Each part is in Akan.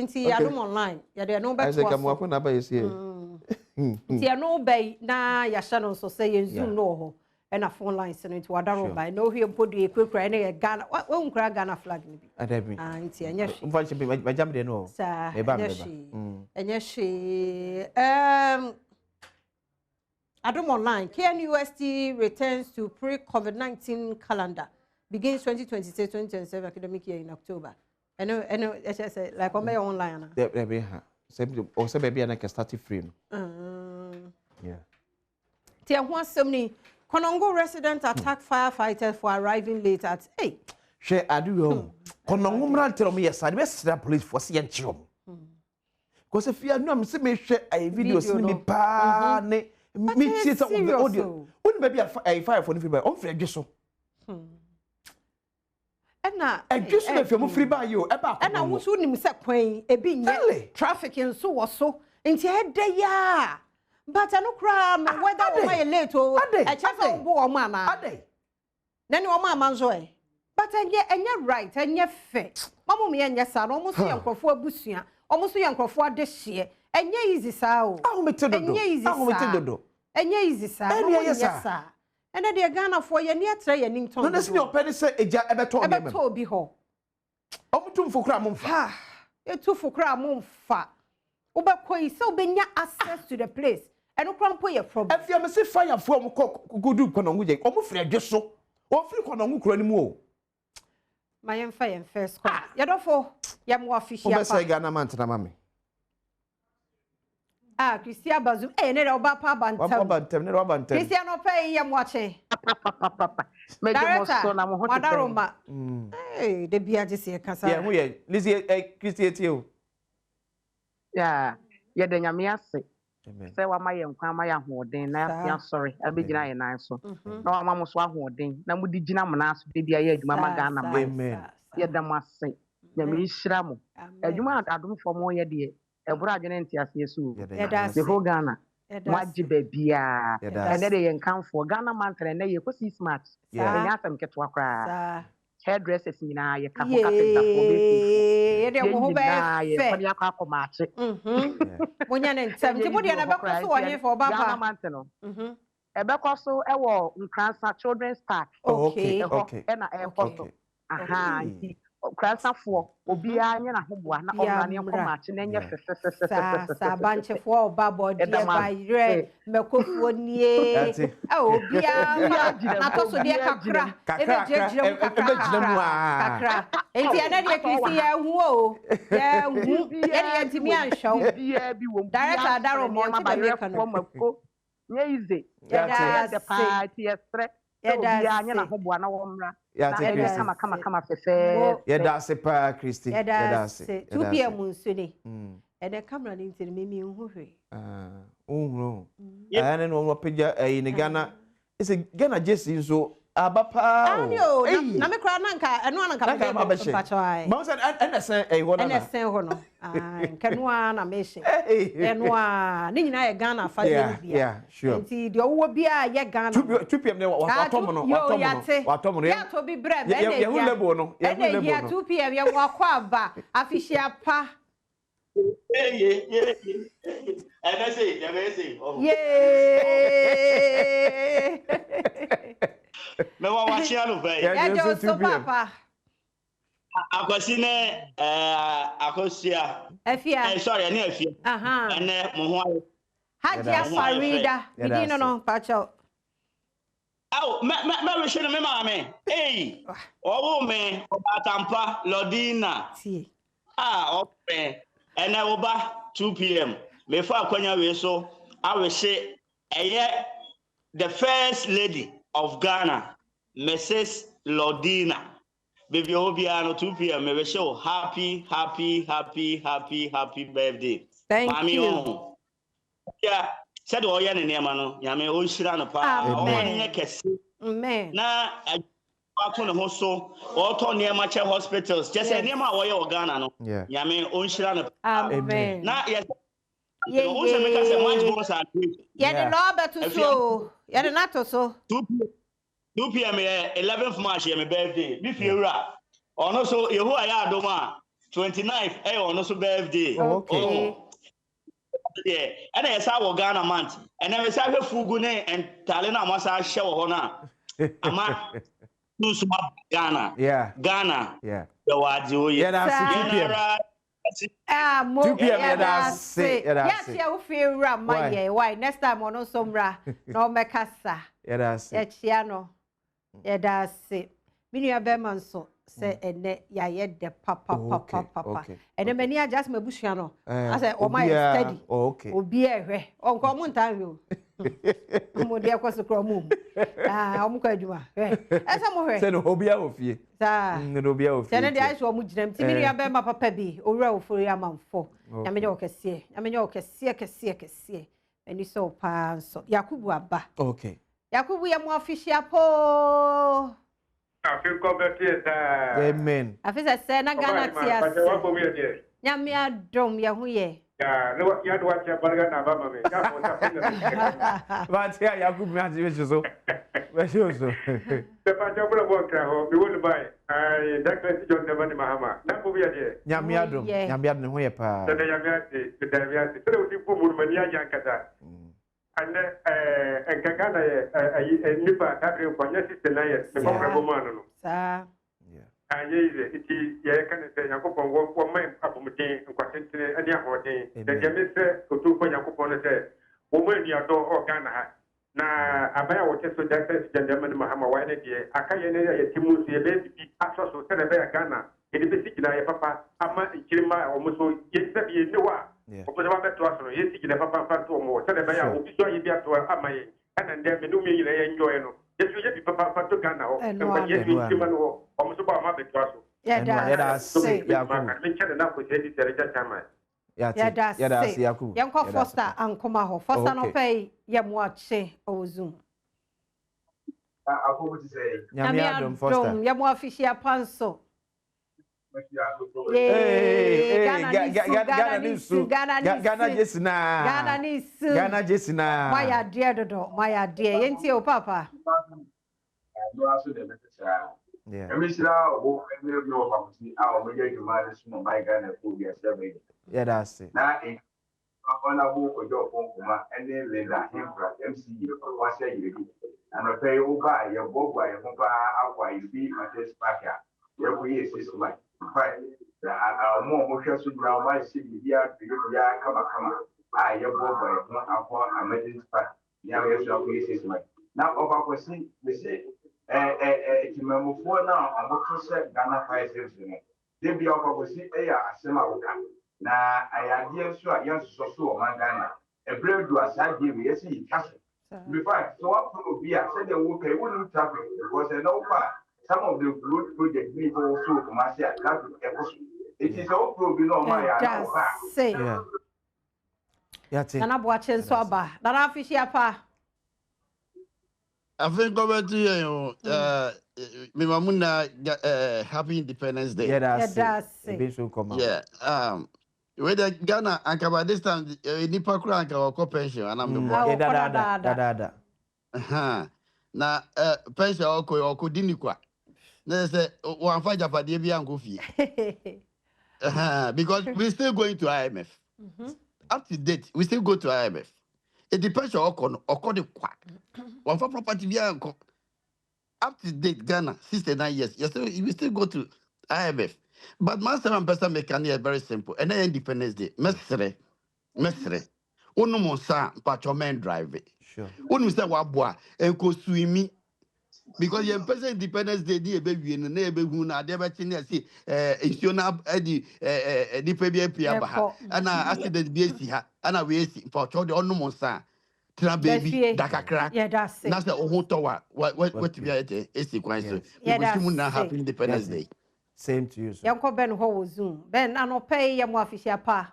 Nti ya dum online. Ya de no beto. Isaac amwako na ba yesi. Nti ya no bay na ya hye no so say yen zoom no ho. E na phone lines no nti wadaro by no hwe mpodu ekwekura na ye Ghana. Wo nkura Ghana flag ni bi. Adabi. Nti enye hwe. Mfa che be jam de no. Meba. Enye hwe. Adum online. KNUST returns to pre-COVID-19 calendar. Begins 2026-2027 academic year in October. I know, say like on my online. There be ha. Or say baby na start free. Yeah. Tia ho asem Konongo resident attack firefighters for arriving late at 8. She adu yo. Konongo mra tell me yes, I be send police for see enchom. Because if you know me say me share a video see me pa ne me see some of the audio. When baby a fire for the free on free so. Ena just me feel free by you e ba ena wo so nim se kwan e bi nye traffic nso wo so nti e de ya but eno kra me whether wo my late o e che so bo o ma na na ni o ma nso e but enye right enye fair mama me enye sa no mo so ye nkrofo abusua o mo so ye nkrofo adehye enye easy sa o enye easy sa enye sa ene de Ghana for ye ne atre ye nim ton. No na se o pede se eja ebeto me. Ebeto obi ho. Omutum fokura momfa. Ha. Etu fokura momfa. Obekoi se obenya access to the place. Eno krampo ye problem. Afia me se fire for mo godu konongu je. Omo firi adweso. O firi konongu kura ni mu o. Ma ye mfa ye first call. Ye dofo ye mo official. Obe se Ghana man tena mame. Christian Bazum ne oba pa bantam ne oba bantam Christian no pay ye mo ache me de mo so na mo ho Madaroma de bia je se kasa ye ho ye Lizzie Christian tie o ya ye de nyame ase se wa ma ye nkwa ma ya hoden na ya sorry abegina ye nan so na wa ma mo so ahoden na mo di gina mo na so de bia ye adwuma ma Ghana ma ye da mo ase nyame hira mo adwuma adom fo mo ye de Ebura adwene ntiase yesu the whole Ghana waji bebia and dey yen kanfo Ghana man tell na ye ko see smart enya asem ketwa kra hairdressers nyina ye ka ko kapenta for be ye dey mo ho be fe ko dia kwa ko maache monya ne ntem ti mo dey na be ko so wonye for baba Ghana man tell no ebe ko so e wo Nkransa children's park okay e na e ko so aha Kransafo obia anya na hoboa na omra ne ko maache na nya sa banchefo oba body e ba ire mekofuo nie obia na to so de kakra e be jejire kakra enti ana de krisi ya hu o ya hu e de ntimi anshow bia bi wo director Daro mo ti be make no mako nya ize ya de party estre obia anya na hoboa na omra kama fefe ye da se pa Christy ye da se 2 pm nsuni e de camera ni ntiri me hu hwe ohuro ane no mo peja ni Ghana ise Ghana jesi nso abapa o na me kra na nka eno na nka me pacho ai ma se NSN ho na NSN ho no nka no na me hye eno ni nyina ye Ghana fa de bia sure nti de owo bia ye Ghana 2 pm ne watom no ya to bi bre be ye hu lebo no ye hu lebo no 2 pm ye wakọ aba afishia pa Me wa wachia no be ya jo so papa akosi ne akosia afia sorry ne afia ene mo ho Hajia Farida bidino no pacho me we shene me maame owo me obatampa Lodina ope ene wo ba 2 pm me fa akwanya we so awehye eye the first lady of Ghana, Mrs. Lodina. Baby Obiano 2 p.m. We wish you happy birthday. Thank you. Yeah, said all yan name no. Yame o shira no pa. Amen. Amen. Na akun ho so o to name che hospitals. Just say name a wo ye Ghana no. Yame o shira no. Amen. Na yes. Yeah, who say make us a much bonus at yeah, the law better so. Yeah, the not so. 2 p.m. 11th March, my birthday. If you're right. Also, you who I are, Doma. 29th ono so birthday. Okay. Yeah, and I saw Ghana month. And I saw her fugune and Talena Masa show hona. Ama no Ghana. Yeah. Ghana. Yeah. The wadi. Yeah, that's 2 p.m. 2 p.m. Yeah, that's it. Yes, you feel Rama. Why? Next time on Sombra, no Mekasa. Yeah, that's it. Chiano. Yeah, that's it. Many of them so say and ya yet the papa. And then many are just my bushano. I said, oh my steady. Okay. Oh, be a on common time. Mo dia kwaso kro mum. Omo kwaduma. Esa mo hwe. Se no obia ofie. Sa. No obia ofie. Se ne dia so omo ginam ti miri aba ma papa bi. Owura ofori amamfo. Nyame je okese. Nyame je okese. Eni so pa so. Yakubu aba. Okay. Yakubu ya mo official po. Africa betie ta. Amen. Afisa se na Ghana tia. Nyame adom ye ho ye. Ya, no ya do wacha barga na ba mame. Ya ko ta fina. Ba ti Yakubu mi ati we so. We so. Se pa ja bro bo kra ho, mi wonu bai. Ai, Dr. John Devani Mahama. Na ko biya de. Nyame adom ne ho ye pa. Se de nyame ati, se de nyame ati. Se o ti fu mu mani aja nkata. And Gana nipa tabre ko nya system na ye. Se ko bro mo anu no. Sa. Aye, iti ye kan se Yakobon wo mai abumtin nkwatentene ani ahoden de jeme se otu ko Yakobon se wo mo ni ado o Ghana ha na abaya wo teso da se jandama Mahama wa ne de aka ye ne ye timu se be bi aso so se ne be Ghana e de be sigina ye papa ama ikirima o mo so ye se bi ne wa o ko ba beto aso ye sigina papa fa to mo se ne be ya o bi so ye bi ato ama ye kana nde me no me yire ye enjoy no yesu ye bi papa to Ghana o ko ye bi ikirima no o so ba ma beto aso yeah say Yakubu yeah say Yakubu yanko Foster ankoma ho Foster no pay ye mo ache o Zoom Akobo ti say nyame adom Foster ye mo official panso Ghana Jesina Maya dear dodo Maya dear yenti o papa yeah. Yeah, that's it. Now, honorable for your phone, and then Linda Hempra, MC, what's you and I pay over your book by your papa, how you be my test back. Your way is like, more motion to ground my city, come. I your book by one emergency pack. Now, your way is like. Now, over see, we say. Timamufo na amoto se Ghana Fire Service de bia okogosi eya asema woka na ayade nso a yenso so o mangana ebredu asade we yesi itaso in fact so what obi a say the woka e wonu traffic because no fa some of the road project we also commercial traffic it is all problem no my ya say yeah na boache nso aba na official pa I think over to you, Mimamuna, Happy Independence Day. Yeah, that's it. Yeah, with the Ghana and Kaba this time, Nipa Kranka or pension, and I'm the now, pension or Kodinikwa. There's a one fight up at the Bianco fee. Because we're still going to IMF. Up to date, we still go to IMF. It depends on the quack. One for property up to date Ghana 69 years. You still go to IMF. But master and person mechanic is very simple. And then Independence Day. Mestre. Ono monsa patrolman drive. Sure. Ono say wabwa and go swim because your person Independence Day dey baby and na be hu na dey be tin say insurance edi DPBP aba and accident be si ha and we see patrol the ono monsa tira baby dakakra yeah that's it na say ohun to what be esi kwan so we wish na happy Independence Day. Same to you, sir. Yanko Ben ho Zoom. Ben anope ye mo official pa.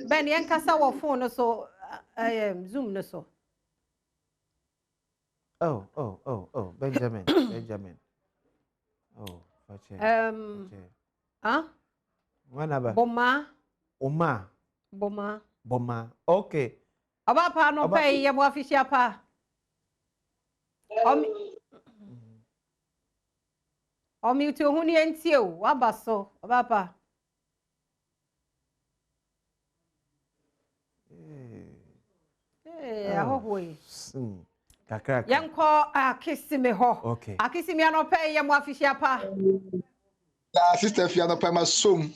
Ben yankasa wo phone no so Zoom no so. Oh, Benjamin. Oh, Wanaba. Boma. Okay. Aba pa no pay ye mo official pa. O mute ho ni entie o aba so obapa. Ahohoi. Kakra. Yanko akisime ho. Okay. Akisime anope ye mo afihia pa. La sister Fia no pema som.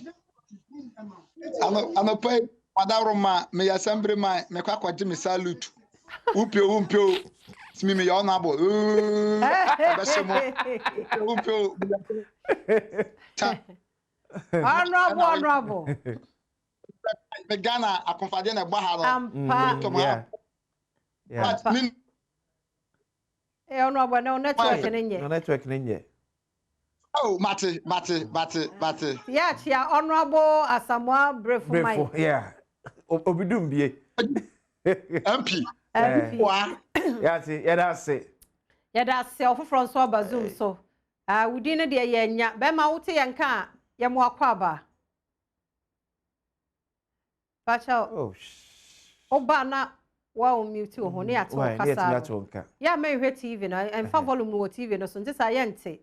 Anope madaroma me yasembre ma me kwa kwaje me salute. Upio. Simi me yo na bo. Abasemo. Upio. Honorable. Me Ghana akonfade na gba ha no. Ampa. Yeah. Honorable no network nenye. No network nenye. Oh, Mate. Yeah, chia Honorable Asamoah Brefo Mai. Yeah. Obidum bie. MP. Wa. Yeah, see, yeah, that's it. Yeah, that's self from so bazum so. We didn't de ye nya. Be ma wote yanka ye mo akwaba. Pacha. Oh. Oba na wa mute ho ne ato kasa. Yeah, me hwe TV na en fa volume no TV no so ntisa ye nte.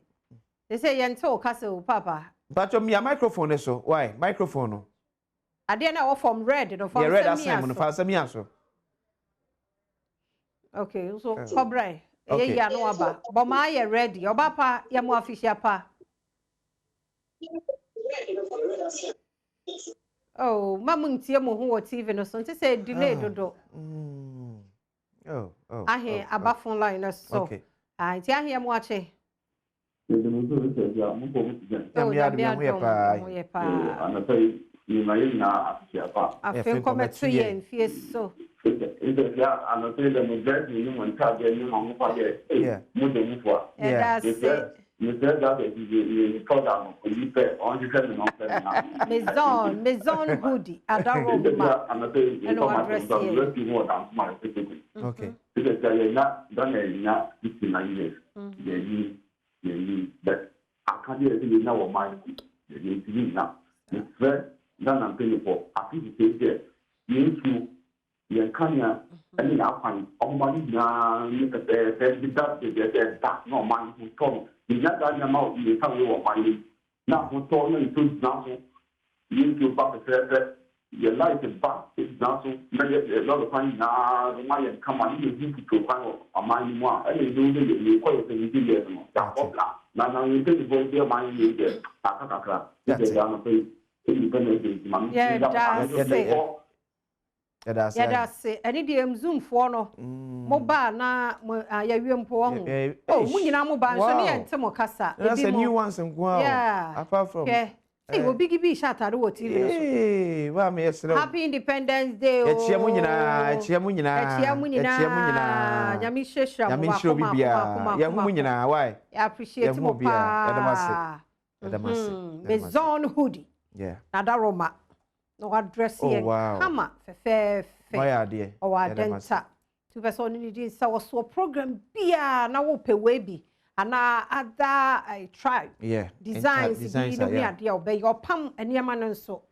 They say yente o kasa o papa. But your microphone so. Why? Microphone no. Ade na from red no from red assignment no fa samia so. Okay, so cobra. Ye ya no aba. But my ye ready. Oba pa ye mo official pa. Oh, mama ntie mo ho TV no so ntisa delay dodo. Oh. Ahe aba phone line no so. Okay. Nti ahe mo ache. Oh, Maison hoodie adaroma. Okay. But I can't do now of my now. The friend, then I'm paying for. I think you say, you can't, and I find all money now. That's not mine who told me. You got that amount, you can't do what mine. Now, who told me to now, you back a your life is back. It's now so many a lot of time now. The money come on, you to find a money more. And you do the quite a years. Now you take the vote there, money is there. That's it. Any DM Zoom for no mobile na ya mpo ho. Oh, munyina mobile so ne ntemo kasa. That's a new one some apart from Hey, we big be shot at what TV. Hey, wa me yesre. Happy Independence Day. Echia mu nyina. Nyami sheshra mu wa bibia. Ya hu mu nyina, why? I appreciate mo pa. Edamase. Maison hoodie. Yeah. Nada Roma. No address here. Kama fe. Why ade? O adenta. Tu person ni di sa wo so program bia na wo pe we bi. And other tribe designs you know dia obey your pam eniema no so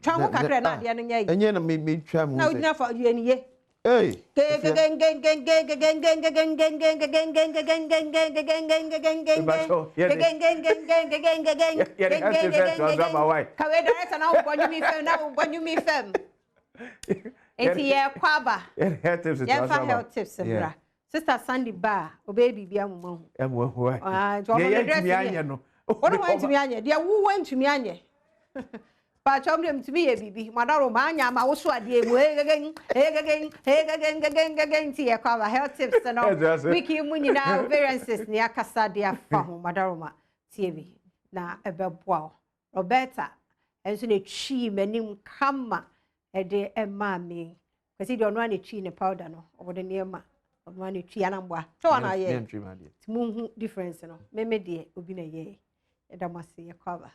twa ho kakra na dia no nya yi enye na me twa mu na udina fa ye ni ye hey health tips Sister Sandy Bar, o baby bia mo. Why? No. What went to me anya? Dia who went to me anya? Pa chom dem to me e bibi. Madaro ma anya ma wo so ade mu again ti e kwa health tips no. Wiki mu nyina variances ni akasa de afa ho madaro ma tie bi na ebeboa. Roberta enso ne chi manim kama e de ema me. Kasi de ono na chi ne powder no. Obo de niema. Mani triana mwa to na ye timu difference no me de obi na ye edamase ye kwaba